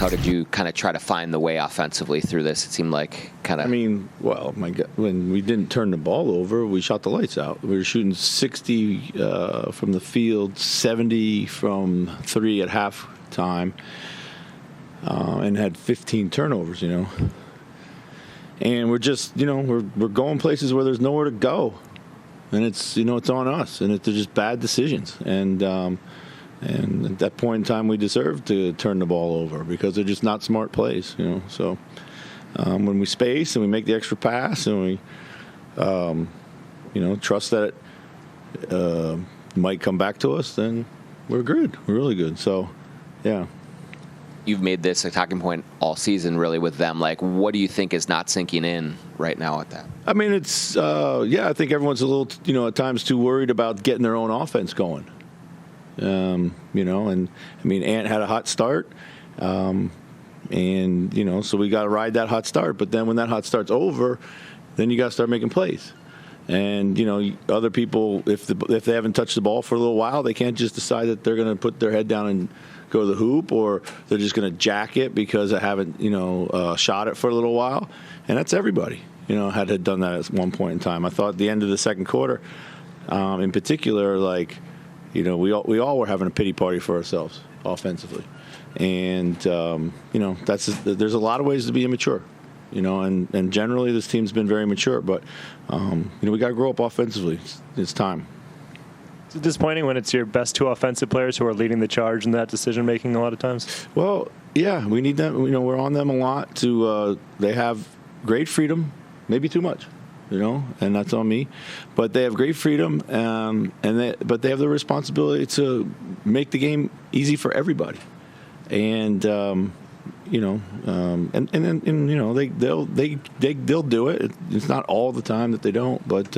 How did you kind of try to find the way offensively through this? It seemed like kind of. I mean, well, my God, when we didn't turn the ball over, we shot the lights out. We were shooting 60 from the field, 70 from three at halftime, and had 15 turnovers. And we're just, we're going places where there's nowhere to go, and it's it's on us, and they're just bad decisions. And at that point in time, we deserved to turn the ball over because they're just not smart plays, So when we space and we make the extra pass and we, trust that it might come back to us, then we're good. We're really good. So, yeah. You've made this a talking point all season, really, with them. Like, what do you think is not sinking in right now at that? I mean, it's, I think everyone's a little, at times too worried about getting their own offense going. And I mean, Ant had a hot start, so we got to ride that hot start. But then when that hot start's over, then you got to start making plays. And other people, if they haven't touched the ball for a little while, they can't just decide that they're going to put their head down and go to the hoop, or they're just going to jack it because they haven't shot it for a little while. And that's everybody. Had done that at one point in time. I thought at the end of the second quarter, in particular, like. We all were having a pity party for ourselves offensively, and there's a lot of ways to be immature, and generally this team's been very mature, but we got to grow up offensively. It's time. Is it disappointing when it's your best two offensive players who are leading the charge in that decision making a lot of times? Well, yeah, we need them. We're on them a lot. They have great freedom, maybe too much. And that's on me. But they have great freedom, but they have the responsibility to make the game easy for everybody. And they'll do it. It's not all the time that they don't, but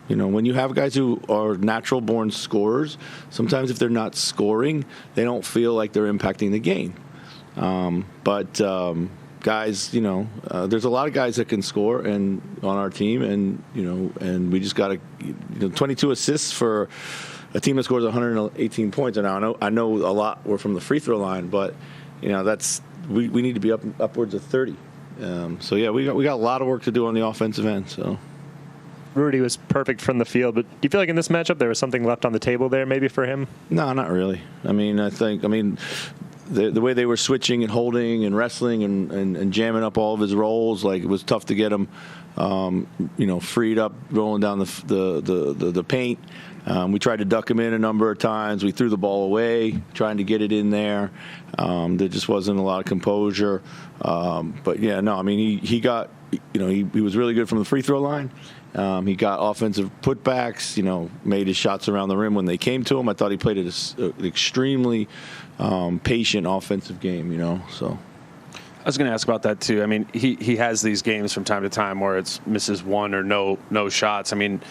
when you have guys who are natural born scorers, sometimes if they're not scoring, they don't feel like they're impacting the game. Guys, there's a lot of guys that can score and on our team, and we just got to, 22 assists for a team that scores 118 points. And I know a lot were from the free throw line, but that's we need to be upwards of 30. So yeah, we got a lot of work to do on the offensive end. So Rudy was perfect from the field, but do you feel like in this matchup there was something left on the table there, maybe for him? No, not really. I mean, the way they were switching and holding and wrestling and jamming up all of his rolls, like it was tough to get him, freed up, rolling down the paint. We tried to duck him in a number of times. We threw the ball away, trying to get it in there. There just wasn't a lot of composure. But yeah, no, I mean, he got, he was really good from the free throw line. He got offensive putbacks, made his shots around the rim when they came to him. I thought he played an extremely patient offensive game, so. I was going to ask about that too. I mean, he has these games from time to time where it's misses one or no shots. I mean,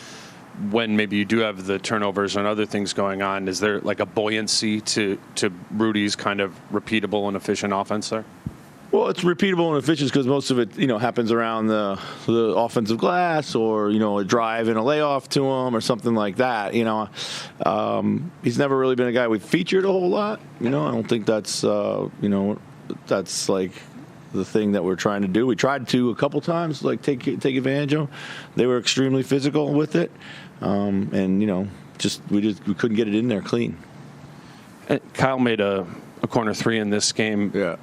when maybe you do have the turnovers and other things going on, is there like a buoyancy to Rudy's kind of repeatable and efficient offense there? Well, it's repeatable and efficient because most of it, happens around the offensive glass or, a drive and a layoff to him or something like that. He's never really been a guy we've featured a whole lot. I don't think that's, that's like the thing that we're trying to do. We tried to a couple times, like take advantage of them. They were extremely physical with it. And, we couldn't get it in there clean. Kyle made a corner three in this game. Yeah.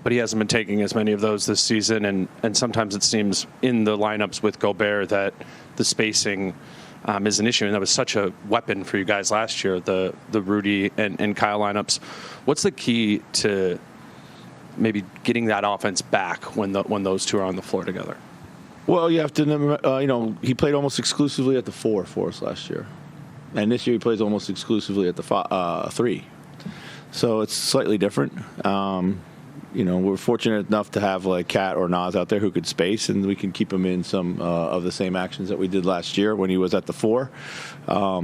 But he hasn't been taking as many of those this season, and sometimes it seems in the lineups with Gobert that the spacing is an issue, and that was such a weapon for you guys last year, the Rudy and Kyle lineups. What's the key to maybe getting that offense back when those two are on the floor together? Well, you have to remember, he played almost exclusively at the 4 for us last year, and this year he plays almost exclusively at the 3. So it's slightly different. We're fortunate enough to have like Cat or Nas out there who could space, and we can keep him in some of the same actions that we did last year when he was at the 4. I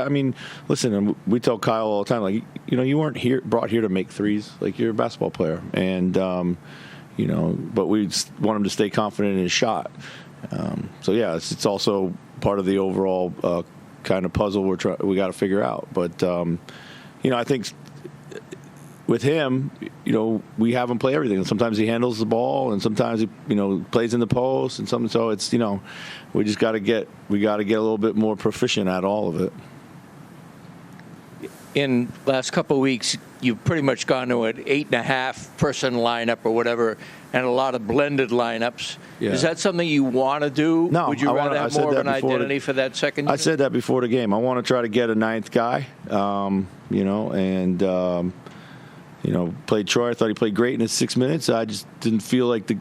mean, listen, we tell Kyle all the time, like, you weren't brought here to make threes. Like, you're a basketball player, and but we want him to stay confident in his shot. It's also part of the overall kind of puzzle we got to figure out. But I think with him, we have him play everything. Sometimes he handles the ball, and sometimes he, plays in the post, and something. So it's, we just got to get a little bit more proficient at all of it. In last couple of weeks, you've pretty much gone to an 8.5-person lineup or whatever, and a lot of blended lineups. Yeah. Is that something you want to do? No. Would you rather have more of an identity for that second unit? I said that before the game. I want to try to get a ninth guy, played Troy. I thought he played great in his 6 minutes. I just didn't feel like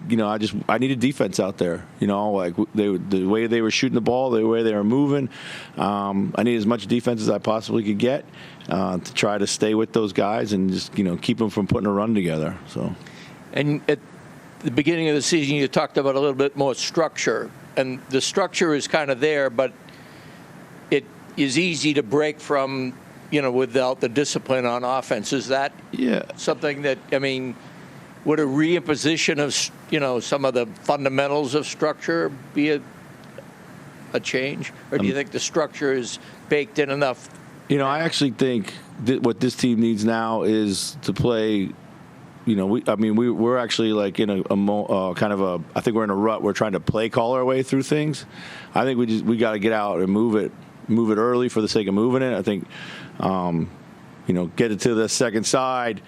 I needed defense out there. Like the way they were shooting the ball, the way they were moving. I needed as much defense as I possibly could get to try to stay with those guys and just keep them from putting a run together. So. And at the beginning of the season, you talked about a little bit more structure, and the structure is kind of there, but it is easy to break from. Without the discipline on offense. Is that something that, would a reimposition of, some of the fundamentals of structure be a change? Or do you think the structure is baked in enough? I actually think that what this team needs now is to play, we're actually like in I think we're in a rut. We're trying to play call our way through things. I think we got to get out and move it early for the sake of moving it. I think, get it to the second side.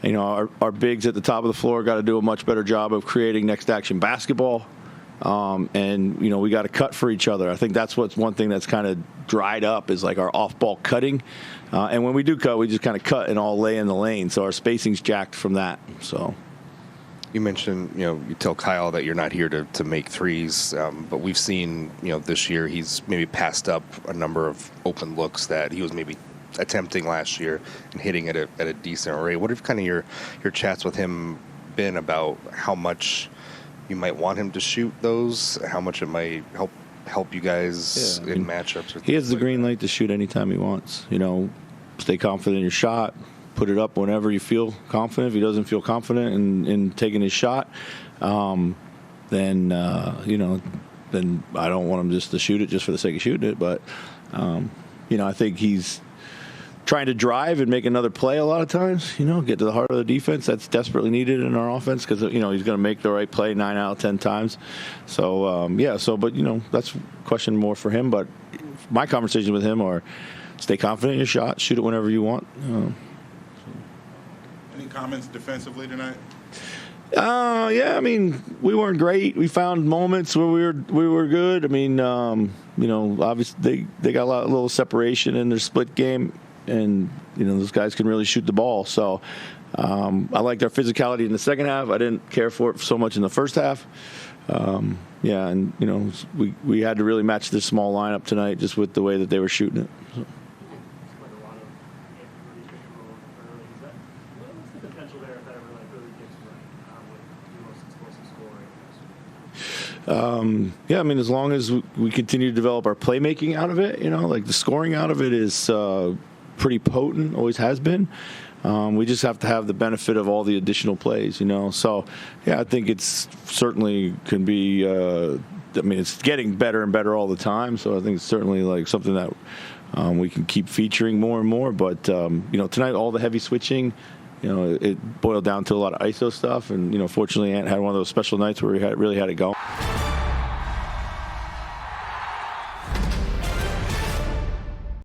Our bigs at the top of the floor got to do a much better job of creating next action basketball. And we got to cut for each other. I think that's what's one thing that's kind of dried up is like our off-ball cutting. And when we do cut, we just kind of cut and all lay in the lane. So our spacing's jacked from that. So. You mentioned, you tell Kyle that you're not here to make threes, but we've seen, this year he's maybe passed up a number of open looks that he was maybe attempting last year and hitting at a decent rate. What have kind of your chats with him been about how much you might want him to shoot those, how much it might help you guys in matchups? He has the green light to shoot anytime he wants. Stay confident in your shot. Put it up whenever you feel confident. If he doesn't feel confident in taking his shot, then I don't want him just to shoot it just for the sake of shooting it. But I think he's trying to drive and make another play a lot of times. Get to the heart of the defense. That's desperately needed in our offense because he's going to make the right play 9 out of 10 times. So but that's a question more for him. But my conversations with him are stay confident in your shot, shoot it whenever you want. Any comments defensively tonight? We weren't great. We found moments where we were good. Obviously they got a little separation in their split game, and those guys can really shoot the ball. So I liked our physicality in the second half. I didn't care for it so much in the first half. We had to really match this small lineup tonight just with the way that they were shooting it. So. As long as we continue to develop our playmaking out of it, like the scoring out of it is pretty potent, always has been. We just have to have the benefit of all the additional plays, So, I think it's certainly can be, it's getting better and better all the time. So I think it's certainly like something that we can keep featuring more and more. But, tonight, all the heavy switching, it boiled down to a lot of ISO stuff. And, fortunately, Ant had one of those special nights where he really had it go.